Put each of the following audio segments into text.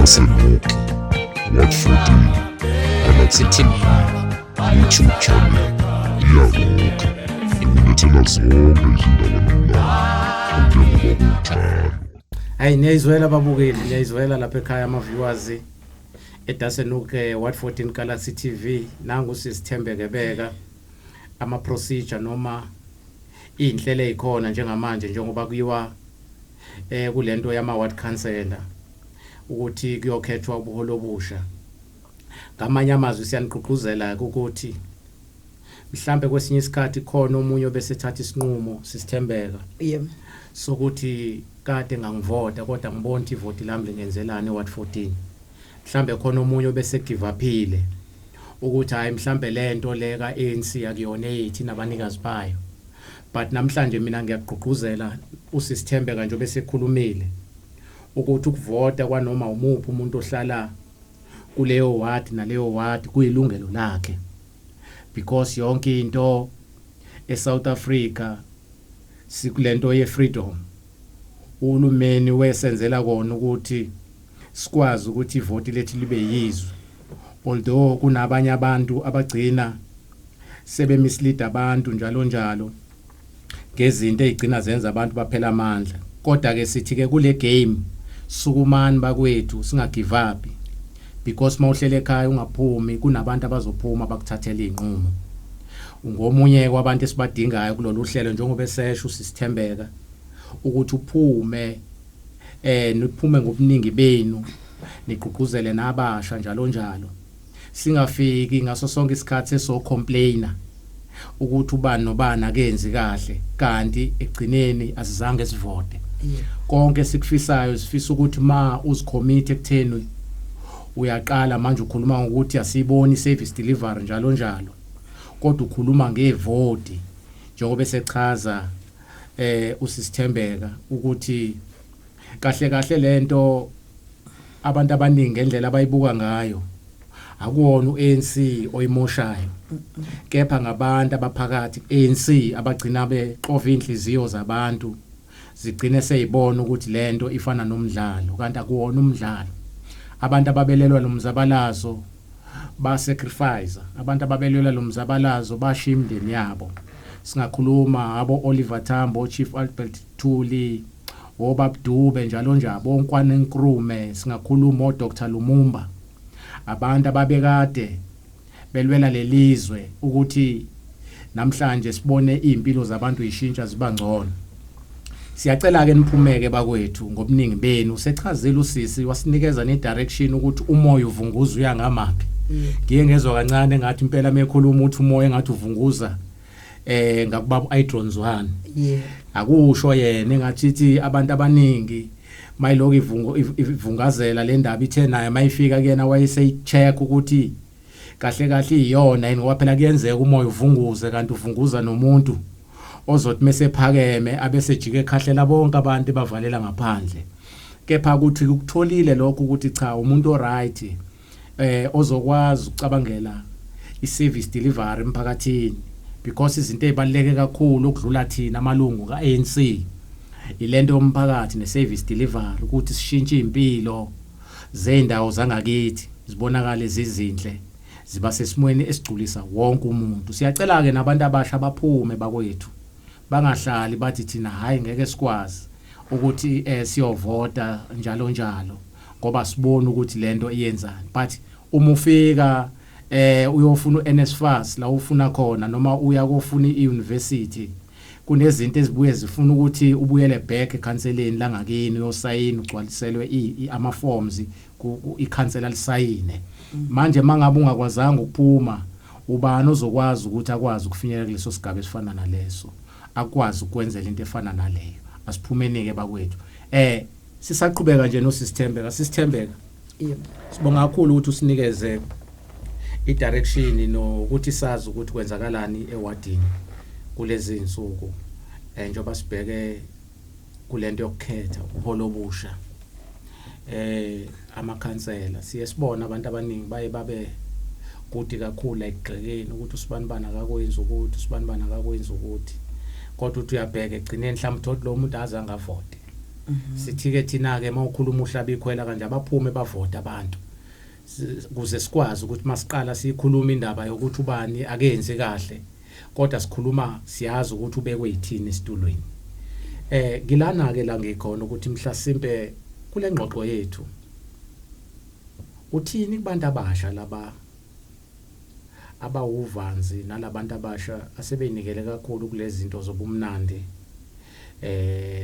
Dassenhoek, What 14, YouTube channel, iyabonga, ukulethela zonke izindaba nomlando, njengoba kunjalo. Hayi niyayizwela babukeli, niyayizwela lapha ekhaya ama-viewers eDassenhoek What 14 Galaxy TV. Nangu Siqhubeka ama-procedure noma iy'nhlelo ey'khona njengamanje njengoba kuyiwa kulento yama-ward councillor ukuthi kuyokhethwa ubuholo obusha. Ngamanye amazwi siyanigqugquzela ukuthi mhlambe kwesinye isikhathi khona omunye obesethatha isinqumo Siqhubeka sokuthi kade ngangivota kodwa ngibona ukuthi ivoti lami lingenzelani eWard 14. Mhlambe khona omunye obese give upile ukuthi hayi mhlambe lento le ka-ANC akuyona eyithi nabanikazi bayo. But namhlanje mina ngiyagqugquzela uSiqhubeka nje bese ekhulumile ukuthi ukuvota kwanoma umuphi umuntu ohlala kuleyo ward naleyo ward kuyilungelo lakhe, because yonke into eSouth Africa sikulento ye-freedom. Uhulumeni wesenzela kona ukuthi sikwazi ukuthi ivoti lethu libe yizwe, although kunabanye abantu abagcina sebemislead abantu njalo ngezinto ezigcina zenza abantu baphela amandla. Kodwa ke sithi ke kule game sukumani bakwethu singagive up, because mawuhlele ekhaya ungaphumi kunabantu abazophuma bakuthathela inqumo. Ngomunye kwabantu esibadingayo kulolu hlelo njengoba esesho uSiqhubeka ukuthi uphume niphume ngobuningi benu nigqugquzele nabasha njalo singafiki ngaso sonke isikhathi so complainer ukuthi ubani nobani akenzi kahle kanti egcineni asizange sivote. Konke sikufisayo sifisa ukuthi ma uzicommit ekutheni uyaqala manje ukhuluma ukuthi asiboni service delivery njalo kodwa ukhuluma ngevoti njengoba esechaza uSiqhubeka ukuthi kahle lento abantu abaningi ngendlela abayibuka ngayo akuwona uANC oyimoshayo, kepha ngabantu abaphakathi ANC abagcina beqova inhliziyo zabantu zigcine seyibona ukuthi lento ifana nomdlalo kanti akuwona umdlalo. Abantu ababelelwa nomzabalazo ba sacrifice, abantu ababelelwa nomzabalazo bashiya imindeni yabo. Singakhuluma abo Oliver Tambo, Chief Albert Thuli, oBabdube njalo bonkwane Nkrume, singakhuluma oDr Lumumba. Abantu ababekade belwela lelizwe ukuthi namhlanje sibone impilo zabantu ishintsha ziba ngcono. Siyacela ke niphumeke bakwethu ngobuningi benu. Sechazile usisi wasinikeza ne-direction ukuthi umoya uvunguza uya ngamaphi. Ngiye ngezwe kancane ngathi impela mekhuluma ukuthi umoya engathi uvunguza ngakubaba iDrones 1. Akusho yena engathi abantu abaningi mayiloko ivungazela le ndaba ithe naye mayifika kuyena wayeseyicheck ukuthi kahle iyona yini ngoba phela kuyenzeka umoya uvunguze kanti uvunguza nomuntu ozothi mesephakeme abesejike ekhahlela bonke abantu bavalela ngaphandle. Kepha ukuthi ukutholile lokho ukuthi cha umuntu oright ozokwazi ukucabangela i-service delivery emphakathini, because izinto ezibaluleke kakhulu okudlula thina amalungu ka-ANC ilento yomphakathi ne-service delivery ukuthi sishintshe impilo zendawo zangakithi zibonakala ezizinhle ziba sesimweni esigculisa wonke umuntu. Siyacela ke nabantu abasha baphume bakwethu bangahlali bathi thina hayi ngeke sikwazi ukuthi siyovota njalo ngoba sibona ukuthi lento iyenzani. But uma ufika uyofuna uNSFAS la ufuna khona noma uya kofuna iuniversity kunezinto ezibuye zifuna ukuthi ubuyele back ecounseleni langakini uyosayina ugcwaliselwe ama forms icounselor lisayine. Manje mangabe ungakwazanga ukuphuma ubani ozokwazi ukuthi akwazi ukufinyelela kuleso sigaba esifana naleso, akwazi ukwenzela into efana naleyo. Asiphumeneke bakwethu. Sisaqhubeka nje noSiqhubeka. Sibonga kakhulu ukuthi usinikeze i-direction nokuthi sazi ukuthi kwenzakalani ewadini kulezi insuku njengoba sibheke kulento yokukhetha ubuholo obusha amakhansela. Siyesibona abantu abaningi babe kuthi kakhulu ekugxekeni ukuthi usibanibana akakwenza ukuthi kodwa uthi uyabheka egcineni mhlawumbe uthi lo muntu azange avote sithi ke thina ke mawukhuluma uhlaba ikhwela kanje abaphume bavote abantu kuze sikwazi ukuthi masiqala sikhuluma indaba yokuthi ubani akenze kahle kodwa sikhuluma siyazi ukuthi ubekwe yithini esitulweni ngilana ke la ngikhona ukuthi mhlasimpe kule ngxoxo yethu uthini kubantu abasha laba abawuvanzi nalabantu abasha asebenikele kakhulu kulezi zinto zobumnandi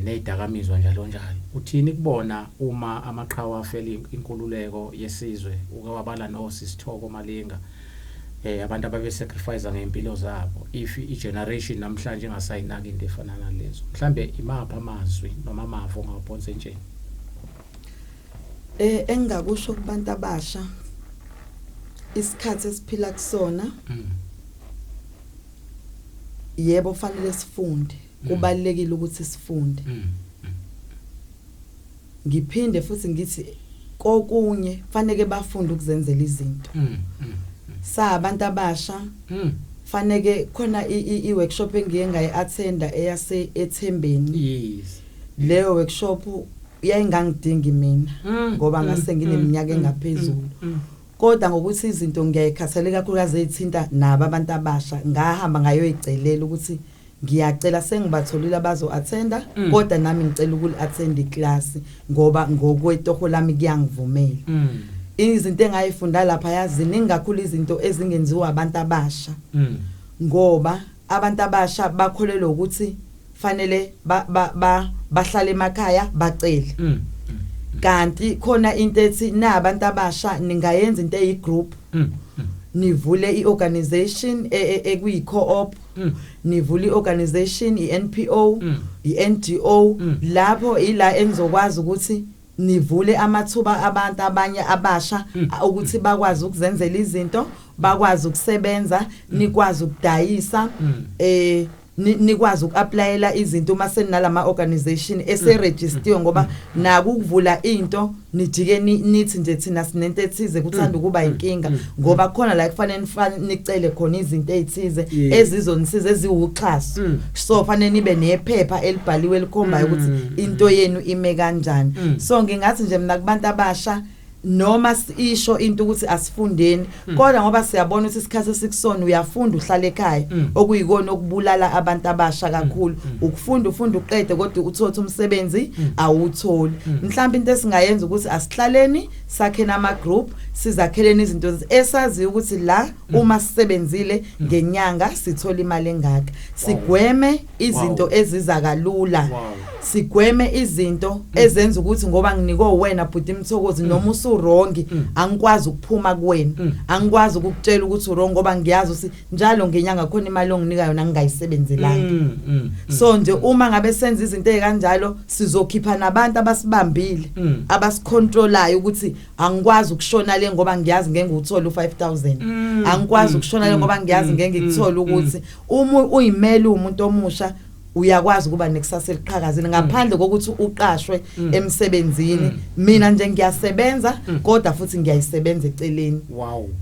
nezidakamizwa njalo njalo uthini kubona uma amaqhawe afela inkululeko yesizwe ukwabala noSithoko malinga abantu ababe sacrifice ngempilo zabo if igeneration namhlanje ingasayinaki into efana nalezo mhlambe imapha amazwi noma amavo ngawuphonse nje engakusho kubantu abasha isikhathi esiphila kusona yebo fanele sifunde kubalekile ukuthi sifunde ngiphinde futhi ngithi kokunye fanele bafunde ukuzenzela izinto sabantu abasha fanele khona iworkshop engiye ngayi-attenda eyase eThembeni yes leyo workshop yayingangidingi mina ngoba ngase ngineminyaka engaphezulu kodwa ngokuthi izinto ngiyayikhathalela kakhulukazi ezithinta nabo abantu abasha ngahamba ngayoyicelela ukuthi ngiyacela sengibatholile abazo-attenda kodwa nami ngicela ukuli-attenda iclass ngoba ngokwetoho lami kuyangivumela izinto engayifunda lapha yaziningi kakhulu izinto ezingenziwa abantu abasha ngoba abantu abasha bakholelwa ukuthi fanele bahlale emakhaya bacele kanti khona into ethi nabantu abasha ningayenza into eyigroup nivule iorganization ekuyi-co-op nivule iorganization iNPO iNGO lapho ila enizokwazi ukuthi nivule amathuba abantu abanye abasha ukuthi bakwazi ukuzenzela izinto bakwazi ukusebenza nikwazi ukudayisa nikwazi ukuapplyela izinto uma senalama organization eseregistiwe ngoba naku ukuvula into nijike nithi nje thina sinento ethize kuthanda ukuba inkinga ngoba khona la kufanele nicele khona izinto ezithize ezizonisiza eziwuxhaso so fanele nibe nephepha elibhaliwe likhombayo ukuthi into yenu ime kanjani so ngingathi nje mina kubantu abasha noma isho into ukuthi asifundeni kodwa ngoba siyabona ukuthi isikhathi esikusona uyafunda uhlala ekhaya okuyikona okubulala abantu abasha kakhulu ukufunda uqede kodwa uthotha umsebenzi awutholi mhlawumbe into esingayenza ukuthi asihlaleni sakhena ama group sizakheleni izinto esazi ukuthi la uma sisebenzile ngenyanga sithola imali engaka sigweme izinto eziza kalula sigweme izinto ezenza ukuthi ngoba nginiko wena bhuti Mthokozi noma usurongi angikwazi ukuphuma kuwena angikwazi ukukutshela ukuthi urongi ngoba ngiyazi ukuthi njalo ngenyanga khona imali onginika yona ngingayisebenzelanga so nje uma ngabe senza izinto ezikanjalo sizokhipha nabantu abasibambile abasicontrolayo ukuthi angikwazi ukushona le ngoba ngiyazi ngeke nguthola u5000 angikwazi ukushona le ngoba ngiyazi ngeke ngikuthola ukuthi uma uyimele umuntu omusha uyakwazi kuba nekusasa eliqhakazile ngaphandle kokuthi uqashwe emsebenzini mina nje ngiyasebenza kodwa futhi ngiyayisebenza eceleni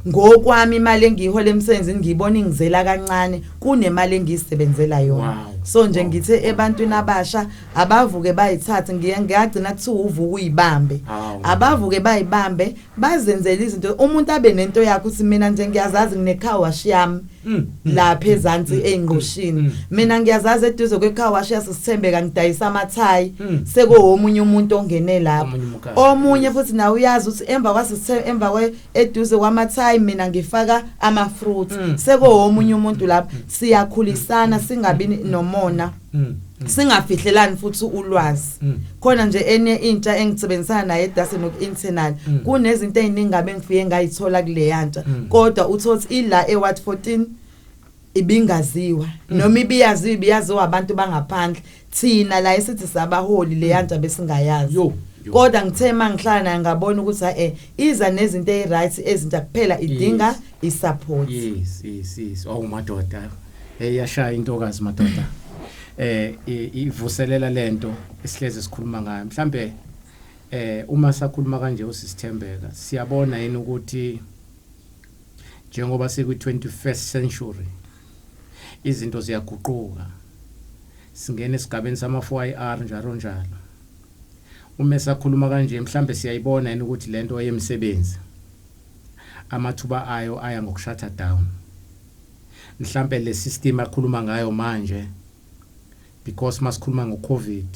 ngokwami imali engiyihola emsebenzini ngiyibona ingizela kancane kunemali engiyisebenzela yona so nje ngithe ebantwini abasha abavuke bayithathe ngiyagcina kuthiwa uvuka uyibambe abavuke bayibambe bazenzele izinto umuntu abe nento yakhe uthi mina nje ngiyazazi nginecar wash yami lapha ezansi engqoshini mina ngiyazazi eduze kwecar wash yaSithembeka ngidayisa amathayi sekuwomunye umuntu ongene lapho omunye futhi nawe uyazi ukuthi emva eduze kwamathayi mina ngifaka ama fruits sekuwomunye umuntu lapho siyakhulisana singabi nomona singafihlelani futhi ulwazi khona nje enye intsha engisebenzisana naye Dassenhoek internal kunezinto eziningi ngabe ngifike ngayithola kule yantsha kodwa uthothi ila eWard 14 ibingaziwa noma ibiyaziwa abantu bangaphandle thina la esithi sabaholi le yantsha besingayazi kodwa ngithe mangihlala naye ngabona ukuthi iza nezinto eziright ezintsha kuphela idinga isupport yes madoda yashaya intokazi madoda ivuselela lento esihleze sikhuluma ngayo mhlambe uma sakhuluma kanje uSithembeka siyabona yini ukuthi njengoba siku 21st century izinto ziyaguquka singene esigabeni sama 4IR njalo. Uma sakhuluma kanje mhlambe siyayibona yini ukuthi lento yemsebenzi amathuba ayo aya ngokushutha down. Mhlambe le system akhuluma ngayo manje because masikhuluma ngoCovid.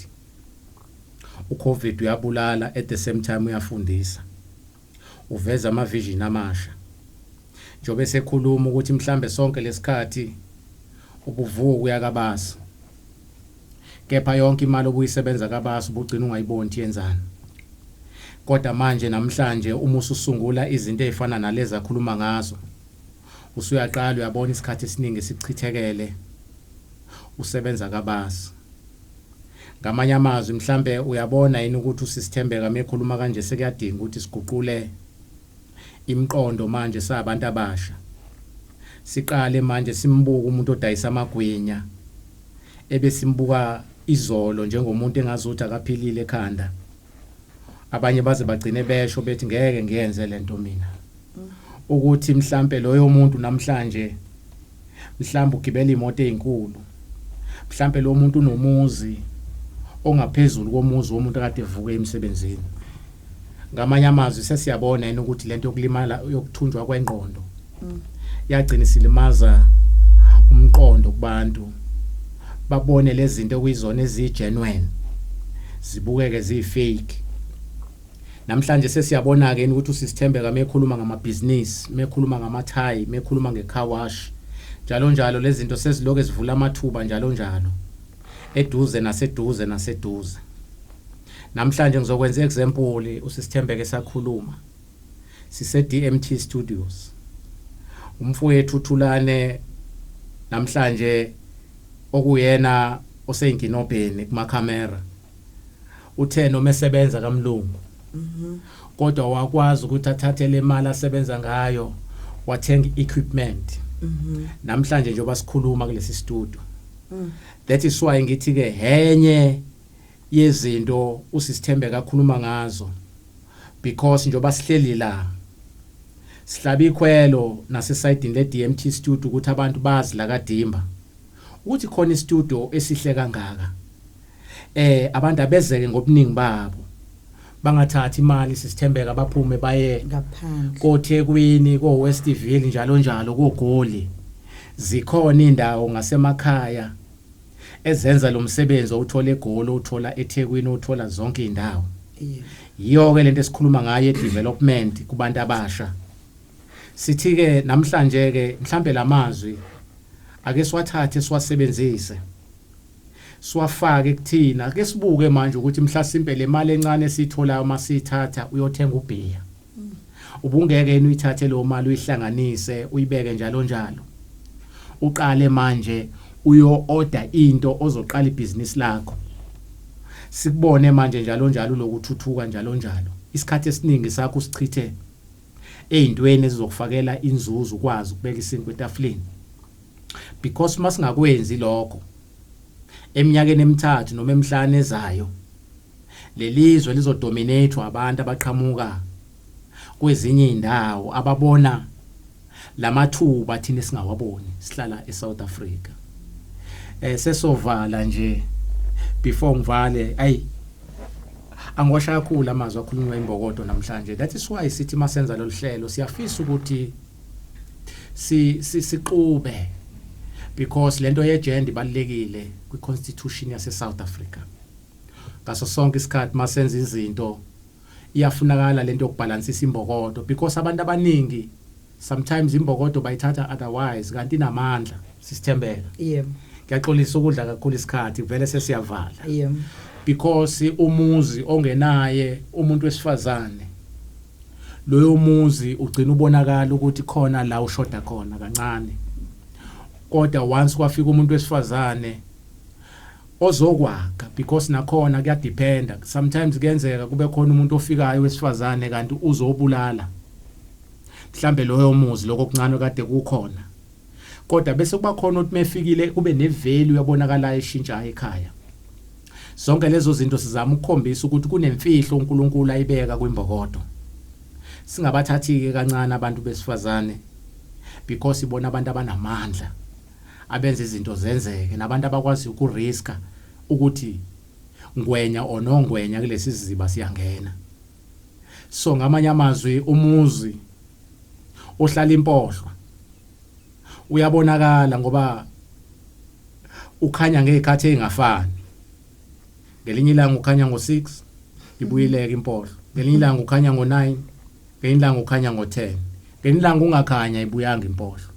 uCovid uyabulala at the same time uyafundisa. Uveza ama vision amasha. Njobe sekhuluma ukuthi mhlambe sonke lesikhathi ubuvuka uyakabasa. Kepha yonke imali obuyisebenza kabasa ubugcina ungayiboni yenzani. Kodwa manje namhlanje uma ususungula izinto ezifana nalezi akhuluma ngazo usuyaqala uyabona isikhathi esiningi sichithekele usebenza kabasa. Ngamanye amazwi mhlambe uyabona yini ukuthi uSiqhubeka mekhuluma kanje sekuyadinga ukuthi siguqule imiqondo manje sabantu abasha. Siqale manje simbuka umuntu odayisa amagwinya ebesimbuka izolo njengomuntu engazuthi akaphilile ekhanda. Abanye baze bagcine besho bethi ngeke ngiyenze lento mina. Ukuthi mhlambe loyo muntu namhlanje mhlambe ugibela imoto ezinkulu. Mhlambe lo muntu unomuzi ongaphezulu komuzi womuntu kade evuka emsebenzini. Ngamanye amazwi sesiyabona yini ukuthi lento yokulimala yokuthunjwa kwengqondo yagcina silimaza umqondo kubantu. Babone lezi zinto okuyizona ezigenuine zibukeke zifake. Namhlanje sesiyabona ke ukuthi uSiqhubeka mekhuluma ngamabhizinisi, mekhuluma ngamathayi, mekhuluma ngecar wash. Njalo lezi zinto seziloke zivula amathuba njalo. Eduze naseduze. Namhlanje ngizokwenza example uSiqhubeka esakhuluma. Sise DMT Studios. Umfowethu uThulane namhlanje okuyena oseyinkinobheni kuma camera. Uthe noma esebenza kaMlungu. Kodwa wakwazi ukuthi athathe le mali asebenza ngayo wathenga equipment. Namhlanje njoba sikhuluma kulesi studio. That is why ngithi ke henye yezinto uSiqhubeka akhuluma ngazo because njoba sihleli la sihlaba ikhwelo nasesayidini le DMT studio ukuthi abantu bazi la kadimba ukuthi khona istudio esihle kangaka. Abantu abezeke ngobuningi babo bangathathi imali Siqhubeka baphume baye ngaphandle koThekwini ko Westville njalo koGoli. Zikhona indawo ngasemakhaya ezenza lo msebenzi uthola eGoli uthola eThekwini uthola zonke indawo. Yiyo ke lento esikhuluma ngayo development kubantu abasha. Sithi ke namhlanje ke mhlambe lamazwi ake siwathathe siwasebenzise. Siwafake kuthina ake sibuke manje ukuthi mhlasimpe le mali encane esitholayo masithatha uyothenga ubhiya. Ubungeke yini uyithathe lo mali uyihlanganise uyibeke njalo. Uqale manje uyo order into ozoqala ibusiness lakho. Sikubone manje njalo lokuthuthuka njalo. Isikhathi esiningi sakho usichithe ezintweni ezizokufakela inzuzo ukwazi ukubeka isinkwa etafuleni. Because masingakwenzi lokho eminyakeni emithathu noma emihlanu ezayo lelizwe lizodominate abantu abaqhamuka kwezinye indawo ababona lamathuba thina singawaboni sihlala eSouth Africa. Sesovala nje before ngivale angosha kakhulu amazwi akhulunywa imbokodo namhlanje. That is why sithi masenza lo hlelo siyafisa ukuthi siqhube because lento yegender ibalekile kwiconstitution yase South Africa. Ngaso sonke isikhathi masenza izinto iyafunakala lento yokubalansisa imbokodo because abantu abaningi sometimes imbokodo bayithatha otherwise kanti inamandla Siqhubeka. Ngiyaxolisa ukudla kakhulu isikhathi vele sesiyavala. Because umuzi ongenaye umuntu wesifazane loyo muzi ugcina ubonakala ukuthi khona la ushoda khona kancane. Kodwa once kwafika umuntu wesifazane ozokwakha because nakhona kuyadependa sometimes kuyenzeka kube khona umuntu ofikayo wesifazane kanti uzobulala mhlambe loyo muzi lokho kuncane kade kukhona. Kodwa bese kuba khona ukuthi mefikile kube nevalue yabonakala eshintsha ekhaya. Zonke lezo zinto sizama ukukhombisa ukuthi kunemfihlo uNkulunkulu ayibeka kwimbokodo. Singabathathi ke kancane abantu besifazane because ibona abantu abanamandla abenza izinto zenzeke nabantu abakwazi ukuriska ukuthi ngwenya onongwenya kulesi siziba siyangena. So ngamanye amazwi umuzi ohlala impohlwa uyabonakala ngoba ukhanya ngezikhathi ezingafani. Ngelinye ilanga ukhanya ngo6 ibuyileke impohlo. Ngelinye ilanga ukhanya ngo9, ngelinye ilanga ukhanya ngo10. Ngelinye ilanga ungakhanya ibuyanga impohlo.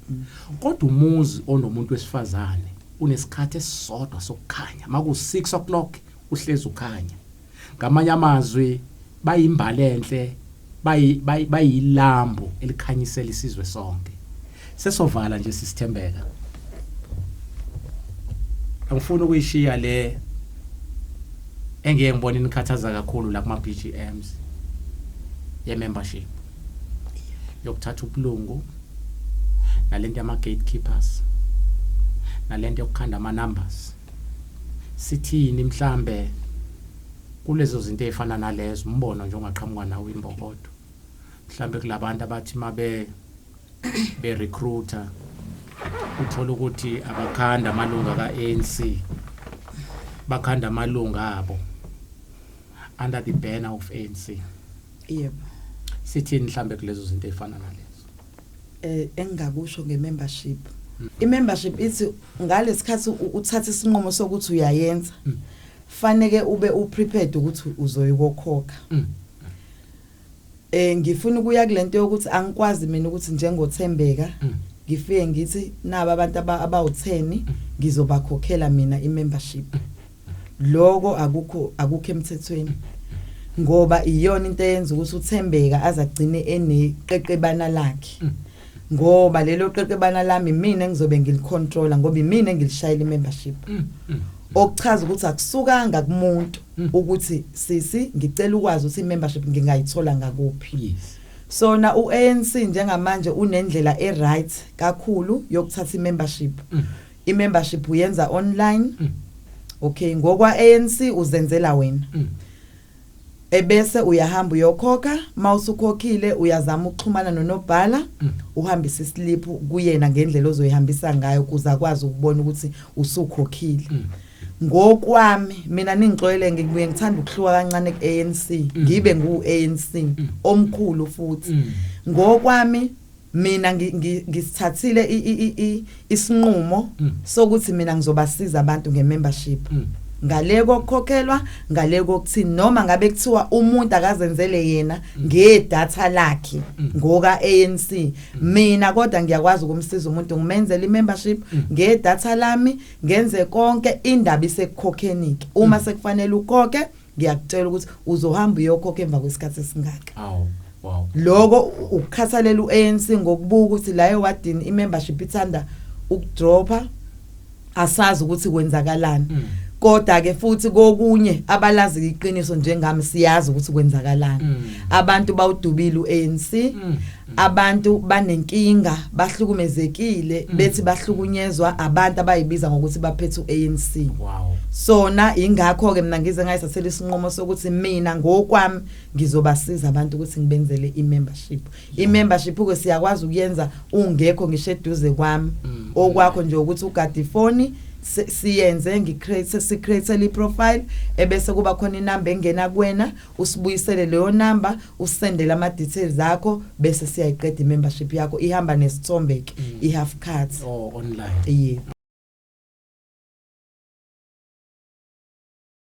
Kodwa umuzi onomuntu wesifazane unesikhathi esisodwa sokukhanya. Maku6 o'clock uhlezi ukhanya. Ngamanye amazwi bayimbali enhle, bayilambu elikhanyisela isizwe sonke. Sesovala nje Siqhubeka. Angifuni ukuyishiya le engeke ngibone nikhathaza kakhulu la kuma BGMs ye membership. Yokuthatha ubulungu nalento yama gatekeepers nalento yokukhanda ama numbers. Sithini mhlambe kulezo zinto ezifana nalezo umbono nje ongaqhamuka nawo imbokodo. Mhlambe kulabantu abathi mabe recruiter uthola ukuthi abakhanda amalunga kaANC bakhanda amalunga abo under the banner of ANC. Yebo. Sithini mhlambe kulezo zinto ezifana nalezo? Engakusho ngemembership. Imembership ithi ngalesikhathi uthatha isinqumo sokuthi uyayenza. Faneke ube uprepared ukuthi uzoyikhokha. Ngifuna ukuya kulento yokuthi angikwazi mina ukuthi njengoThembeka ngifike ngithi naba abantu abawu10 ngizobakhokhela mina imembership. Lokho akukho emthethweni. Ngoba iyona into eyenza ukuthi uThembeka azagcine eneqeqebana lakhe. Ngoba lelo qeqebana lami mina engizobe ngilicontrola ngoba imina engilishayela imembership. Okuchaza ukuthi akusukanga kumuntu ukuthi sisi ngicela ukwazi ukuthi imembership ngingayithola ngakuphi. So na uANC njengamanje unendlela eright kakhulu yokuthatha imembership. Imembership uyenza online. Okay, ngokwa ANC uzenzela wena. Ebese uyahamba uyokhokha, mawusukhokhile uyazama ukuxhumana nonobhala, uhambisa islip kuyena ngendlela ozoyihambisa ngayo kuza kwazi ukubona ukuthi usukhokhile. Ngokwami mina ningixoyele ngibuye ngithanda ukuhluka kancane kuANC, ngibe nguANC omkhulu futhi. Ngokwami mina ngisithathile isinqumo sokuthi mina ngizobasiza abantu ngemembership. Ngaleko kokhokhelwa, ngaleko kuthini noma ngabe kuthiwa umuntu akazenzele yena ngedata lakhe ngoka ANC. Mina kodwa ngiyakwazi ukumsiza umuntu ngimenzele imembership ngedata lami, ngenze konke indaba isekukhokeniki. Uma sekufanele ukhokhe, ngiyakutshela ukuthi uzohamba uyokhokha emva kwesikhathi esingaka. Wow. Lokho ukukhathalela uANC ngokubuka ukuthi la ewadini imembership ithanda ukudropa, asazi ukuthi kwenzakalani. Kodwa ke futhi kokunye abalazi iqiniso njengami siyazi ukuthi kwenzakalani. Abantu bawudubile uANC, abantu banenkinga, bahlukumezekile, bethi bahlukunyezwa abantu abayibiza ngokuthi baphethe uANC. Wow. Sona ingakho ke mina ngize ngayithathela isinqumo sokuthi mina ngokwami ngizobasiza abantu ukuthi ngibenzele imembership. Imembership ke siyakwazi ukuyenza ungekho ngisho eduze kwami. Okwakho nje ukuthi ugadi phone siyenze ngicreate iprofile ebese kuba khona inamba engena kuwena, usibuyisele leyo number, usendele ama details zakho bese siyayiqeda imembership yakho ihamba nesithombe ke ihalf cut online. Yeah.